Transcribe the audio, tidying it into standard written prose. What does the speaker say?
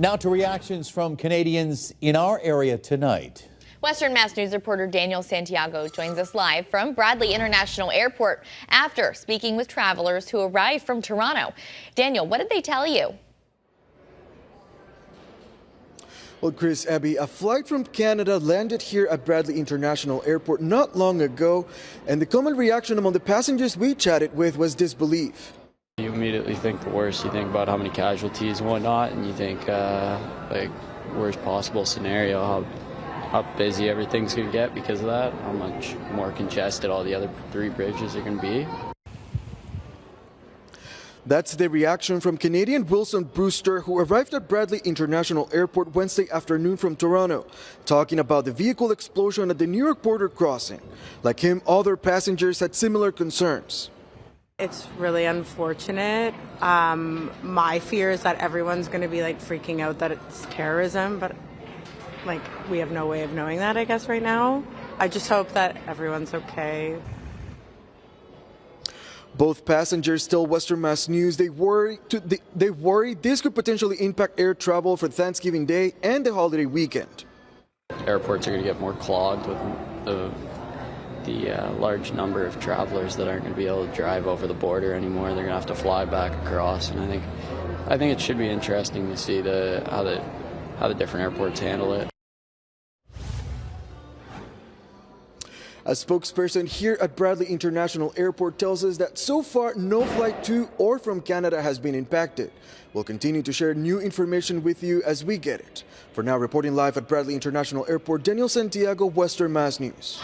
Now to reactions from Canadians in our area tonight. Western Mass News reporter Daniel Santiago joins us live from Bradley International Airport after speaking with travelers who arrived from Toronto. Daniel, what did they tell you? Well, Chris, Abby, a flight from Canada landed here at Bradley International Airport not long ago, and the common reaction among the passengers we chatted with was disbelief. You immediately think the worst. You think about how many casualties and whatnot, and you think like worst possible scenario, how busy everything's going to get because of that, how much more congested all the other three bridges are going to be. That's the reaction from Canadian Wilson Brewster, who arrived at Bradley International Airport Wednesday afternoon from Toronto, talking about the vehicle explosion at the New York border crossing. Like him, other passengers had similar concerns. It's really unfortunate. My fear is that everyone's going to be like freaking out that it's terrorism, but like we have no way of knowing that, I guess, right now. I just hope that everyone's okay. Both passengers tell Western Mass News they worry this could potentially impact air travel for Thanksgiving Day and the holiday weekend. Airports are going to get more clogged with the large number of travelers that aren't going to be able to drive over the border anymore. They're going to have to fly back across, and I think it should be interesting to see how the different airports handle it. A spokesperson here at Bradley International Airport tells us that so far no flight to or from Canada has been impacted. We'll continue to share new information with you as we get it. For now, reporting live at Bradley International Airport, Daniel Santiago, Western Mass News.